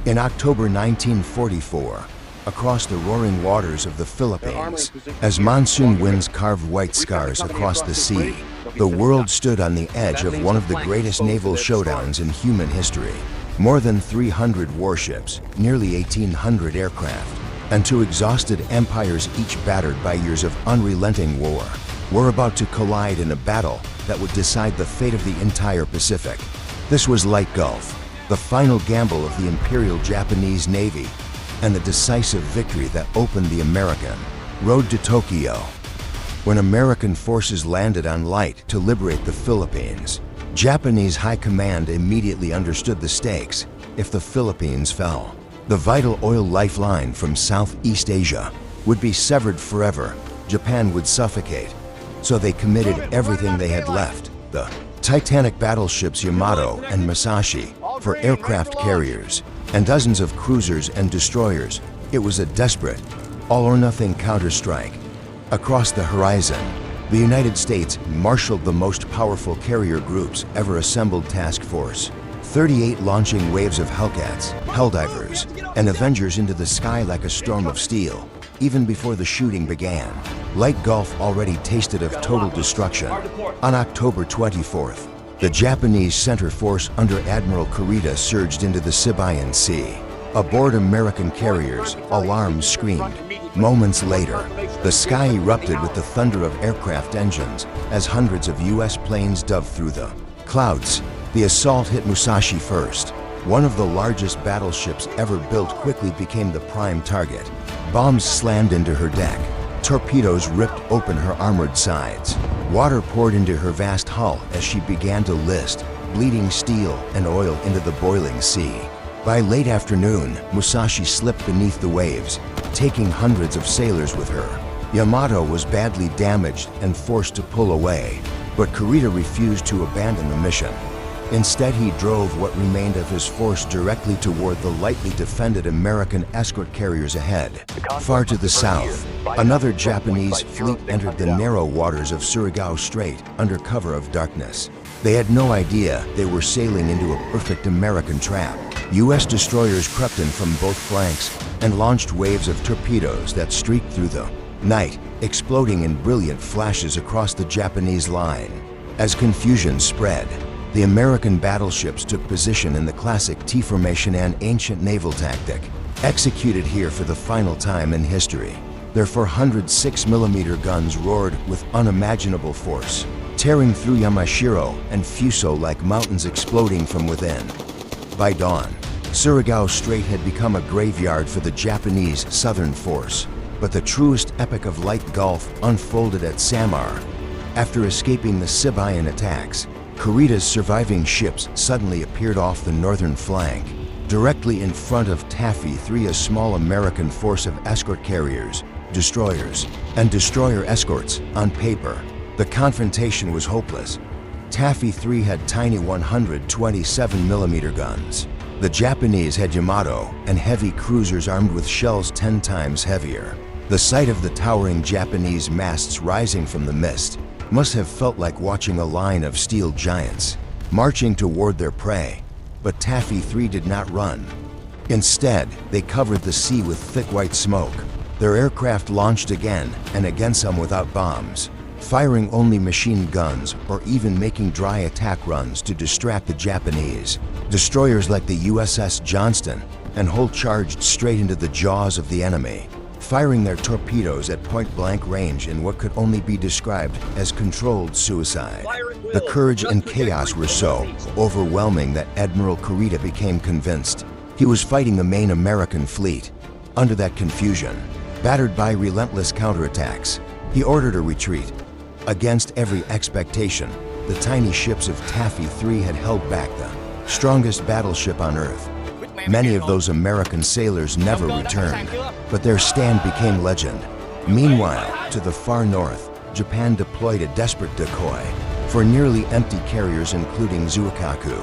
In October 1944, across the roaring waters of the Philippines, as monsoon winds carved white scars across the sea, the world stood on the edge of one of the greatest naval showdowns in human history. More than 300 warships, nearly 1,800 aircraft, and two exhausted empires, each battered by years of unrelenting war, were about to collide in a battle that would decide the fate of the entire Pacific. This was Leyte Gulf, the final gamble of the Imperial Japanese Navy, and the decisive victory that opened the American road to Tokyo. When American forces landed on Leyte to liberate the Philippines, Japanese high command immediately understood the stakes if the Philippines fell. The vital oil lifeline from Southeast Asia would be severed forever. Japan would suffocate, so they committed everything they had left, the Titanic battleships Yamato and Musashi, for aircraft carriers, and dozens of cruisers and destroyers. It was a desperate, all-or-nothing counterstrike. Across the horizon, the United States marshaled the most powerful carrier groups ever assembled task force. 38 launching waves of Hellcats, Helldivers, and Avengers into the sky like a storm of steel. Even before the shooting began, Leyte Gulf already tasted of total destruction. On October 24th, the Japanese center force under Admiral Kurita surged into the Sibian Sea. Aboard American carriers, alarms screamed. Moments later, the sky erupted with the thunder of aircraft engines as hundreds of U.S. planes dove through the clouds. The assault hit Musashi first. One of the largest battleships ever built quickly became the prime target. Bombs slammed into her deck. Torpedoes ripped open her armored sides. Water poured into her vast hull as she began to list, bleeding steel and oil into the boiling sea. By late afternoon, Musashi slipped beneath the waves, taking hundreds of sailors with her. Yamato was badly damaged and forced to pull away, but Kurita refused to abandon the mission. Instead, he drove what remained of his force directly toward the lightly defended American escort carriers ahead. Far to the south, another Japanese fleet entered the narrow waters of Surigao Strait under cover of darkness. They had no idea they were sailing into a perfect American trap. U.S. destroyers crept in from both flanks and launched waves of torpedoes that streaked through the night, exploding in brilliant flashes across the Japanese line. As confusion spread, the American battleships took position in the classic T-formation, an ancient naval tactic, executed here for the final time in history. Their 406mm guns roared with unimaginable force, tearing through Yamashiro and Fuso like mountains exploding from within. By dawn, Surigao Strait had become a graveyard for the Japanese southern force, but the truest epic of Leyte Gulf unfolded at Samar. After escaping the Sibian attacks, Kurita's surviving ships suddenly appeared off the northern flank, directly in front of Taffy 3, a small American force of escort carriers, destroyers, and destroyer escorts. On paper, the confrontation was hopeless. Taffy 3 had tiny 127mm guns. The Japanese had Yamato and heavy cruisers armed with shells 10 times heavier. The sight of the towering Japanese masts rising from the mist must have felt like watching a line of steel giants marching toward their prey. But Taffy 3 did not run. Instead, they covered the sea with thick white smoke. Their aircraft launched again and again, some without bombs, firing only machine guns or even making dry attack runs to distract the Japanese. Destroyers like the USS Johnston and Hull charged straight into the jaws of the enemy, firing their torpedoes at point-blank range in what could only be described as controlled suicide. The courage and chaos were so overwhelming that Admiral Kurita became convinced he was fighting the main American fleet. Under that confusion, battered by relentless counterattacks, he ordered a retreat. Against every expectation, the tiny ships of Taffy 3 had held back the strongest battleship on Earth. Many of those American sailors never returned, but their stand became legend. Meanwhile, to the far north, Japan deployed a desperate decoy for nearly empty carriers, including Zuikaku.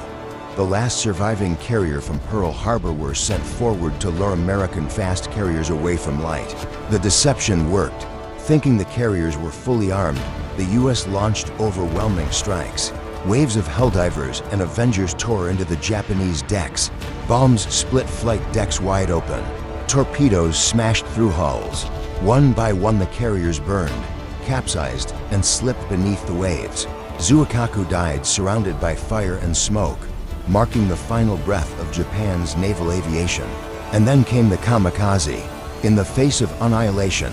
The last surviving carrier from Pearl Harbor were sent forward to lure American fast carriers away from Leyte. The deception worked. Thinking the carriers were fully armed, the U.S. launched overwhelming strikes. Waves of Helldivers and Avengers tore into the Japanese decks. Bombs split flight decks wide open. Torpedoes smashed through hulls. One by one the carriers burned, capsized, and slipped beneath the waves. Zuikaku died surrounded by fire and smoke, marking the final breath of Japan's naval aviation. And then came the Kamikaze. In the face of annihilation,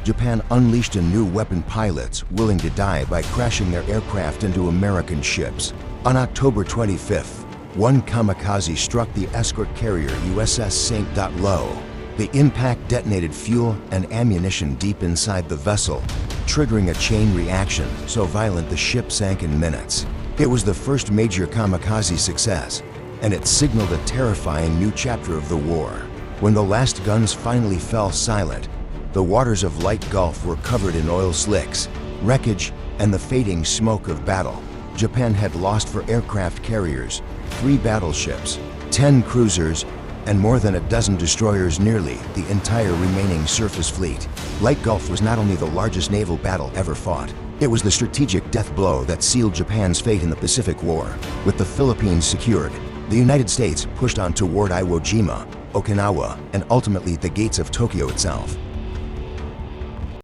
Japan unleashed a new weapon, pilots willing to die by crashing their aircraft into American ships. On October 25th, one Kamikaze struck the escort carrier USS St. Lo. The impact detonated fuel and ammunition deep inside the vessel, triggering a chain reaction so violent the ship sank in minutes. It was the first major Kamikaze success, and it signaled a terrifying new chapter of the war. When the last guns finally fell silent, the waters of Leyte Gulf were covered in oil slicks, wreckage, and the fading smoke of battle. Japan had lost 4 aircraft carriers, 3 battleships, 10 cruisers, and more than a dozen destroyers, nearly the entire remaining surface fleet. Leyte Gulf was not only the largest naval battle ever fought, it was the strategic death blow that sealed Japan's fate in the Pacific War. With the Philippines secured, the United States pushed on toward Iwo Jima, Okinawa, and ultimately the gates of Tokyo itself.